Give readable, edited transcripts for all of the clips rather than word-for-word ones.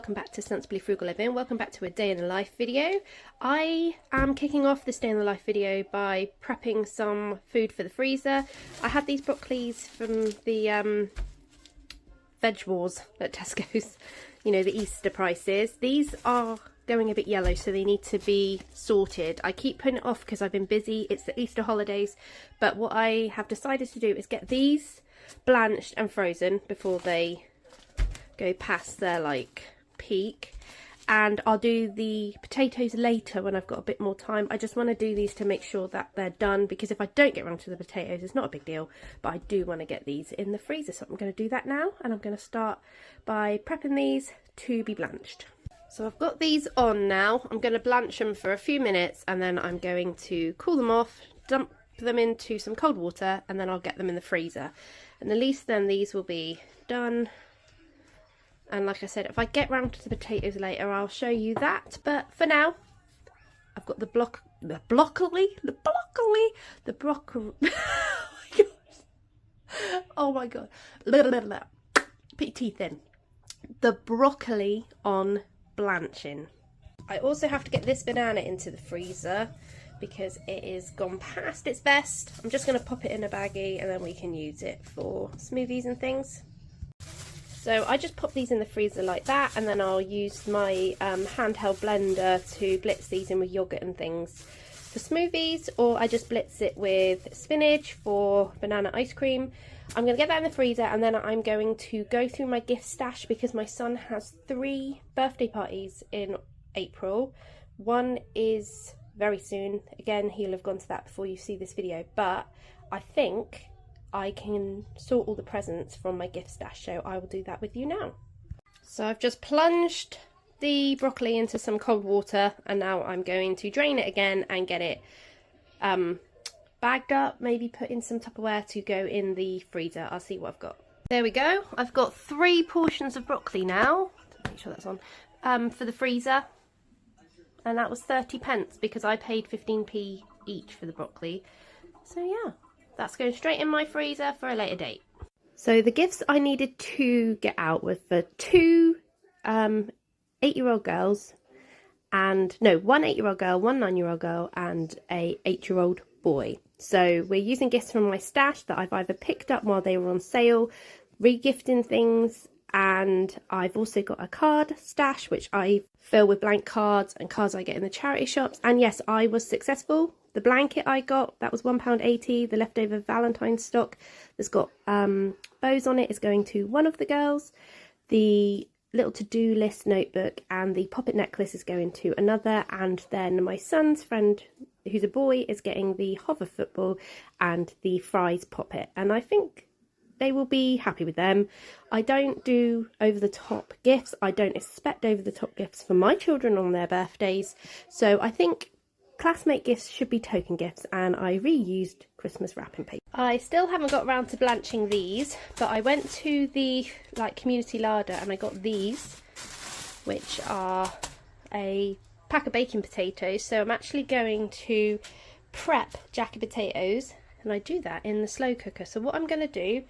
welcome back to Sensibly Frugal Living. Welcome back to a day in the life video. I am kicking off this day in the life video by prepping some food for the freezer. I had these broccolis from the Veg Wars at Tesco's, you know, the Easter prices. These are going a bit yellow, so they need to be sorted. I keep putting it off because I've been busy. It's the Easter holidays, but what I have decided to do is get these blanched and frozen before they go past their like peak, and I'll do the potatoes later when I've got a bit more time. I just want to do these to make sure that they're done, because if I don't get around to the potatoes, it's not a big deal, but I do want to get these in the freezer. So I'm going to do that now, and I'm going to start by prepping these to be blanched. So I've got these on now. I'm going to blanch them for a few minutes, and then I'm going to cool them off, dump them into some cold water, and then I'll get them in the freezer. And at least then these will be done. And like I said, if I get round to the potatoes later, I'll show you that. But for now, I've got the broccoli. Oh my god. Put your teeth in. The broccoli on blanching. I also have to get this banana into the freezer because it is gone past its best. I'm just going to pop it in a baggie and then we can use it for smoothies and things. So I just pop these in the freezer like that, and then I'll use my handheld blender to blitz these in with yogurt and things for smoothies, or I just blitz it with spinach for banana ice cream. I'm going to get that in the freezer, and then I'm going to go through my gift stash because my son has 3 birthday parties in April. One is very soon. Again, he'll have gone to that before you see this video, but I think I can sort all the presents from my gift stash, so I will do that with you now. So I've just plunged the broccoli into some cold water, and now I'm going to drain it again and get it bagged up, maybe put in some Tupperware to go in the freezer. I'll see what I've got. There we go. I've got 3 portions of broccoli now. Make sure that's on. For the freezer, and that was 30p because I paid 15p each for the broccoli. So yeah. That's going straight in my freezer for a later date. So the gifts I needed to get out were for 2 8-year-old girls, and no, 1 8-year-old girl, 1 9-year-old girl, and a 8-year-old boy. So we're using gifts from my stash that I've either picked up while they were on sale, re-gifting things, and I've also got a card stash which I fill with blank cards and cards I get in the charity shops. And yes, I was successful. The blanket I got, that was £1.80. The leftover Valentine's stock that's got bows on it is going to one of the girls. The little to-do list notebook and the poppet necklace is going to another. And then my son's friend, who's a boy, is getting the hover football and the fries poppet. And I think they will be happy with them. I don't do over-the-top gifts. I don't expect over-the-top gifts for my children on their birthdays. So I think classmate gifts should be token gifts, and I reused Christmas wrapping paper. I still haven't got around to blanching these, but I went to the community larder and I got these, which are a pack of baking potatoes. So I'm actually going to prep jacket potatoes, and I do that in the slow cooker. So what I'm going to do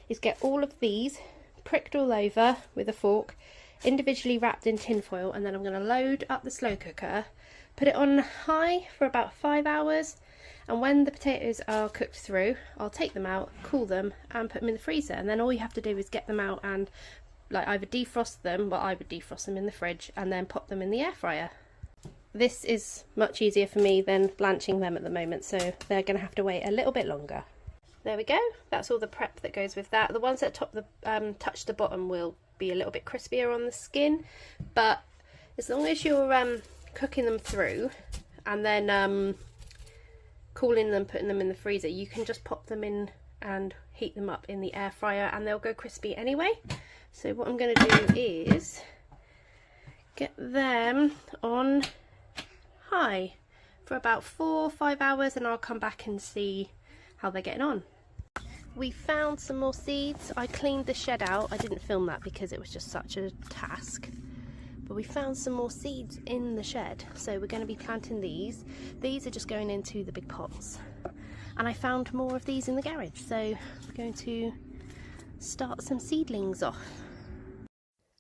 is get all of these pricked all over with a fork, individually wrapped in tin foil, and then I'm going to load up the slow cooker, put it on high for about 5 hours, and when the potatoes are cooked through, I'll take them out, cool them, and put them in the freezer. And then all you have to do is get them out and either defrost them, well, I would defrost them in the fridge, and then pop them in the air fryer. This is much easier for me than blanching them at the moment, so they're going to have to wait a little bit longer. There we go. That's all the prep that goes with that. The ones that touch the bottom will be a little bit crispier on the skin, but as long as you're cooking them through and then cooling them, putting them in the freezer, you can just pop them in and heat them up in the air fryer and they'll go crispy anyway. So what I'm going to do is get them on high for about 4 or 5 hours, and I'll come back and see how they're getting on. We found some more seeds. I cleaned the shed out. I didn't film that because it was just such a task. But we found some more seeds in the shed, so we're going to be planting these. These are just going into the big pots. And I found more of these in the garage, so we're going to start some seedlings off.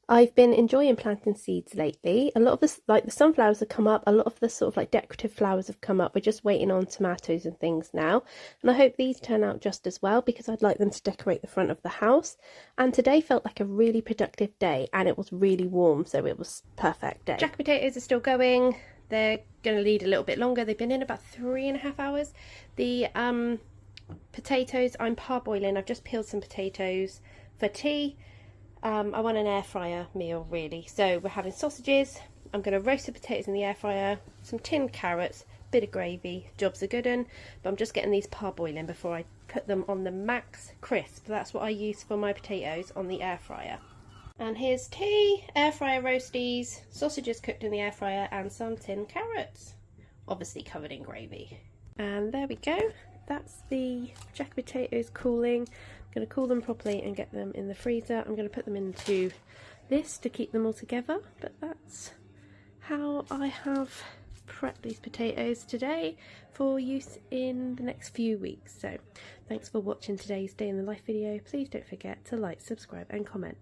I've been enjoying planting seeds lately. A lot of the, like the sunflowers have come up, a lot of the sort of like decorative flowers have come up. We're just waiting on tomatoes and things now. And I hope these turn out just as well because I'd like them to decorate the front of the house. And today felt like a really productive day and it was really warm, so it was perfect day. Jack potatoes are still going. They're going to need a little bit longer. They've been in about 3.5 hours. The potatoes I'm parboiling. I've just peeled some potatoes for tea. I want an air fryer meal really, so we're having sausages. I'm going to roast the potatoes in the air fryer, some tinned carrots, bit of gravy, jobs are good un, but I'm just getting these parboiling before I put them on the max crisp. That's what I use for my potatoes on the air fryer. And here's tea, air fryer roasties, sausages cooked in the air fryer and some tinned carrots, obviously covered in gravy. And there we go, that's the jack potatoes cooling. I'm going to cool them properly and get them in the freezer. I'm going to put them into this to keep them all together, but that's how I have prepped these potatoes today for use in the next few weeks. So thanks for watching today's Day in the Life video. Please don't forget to like, subscribe and comment.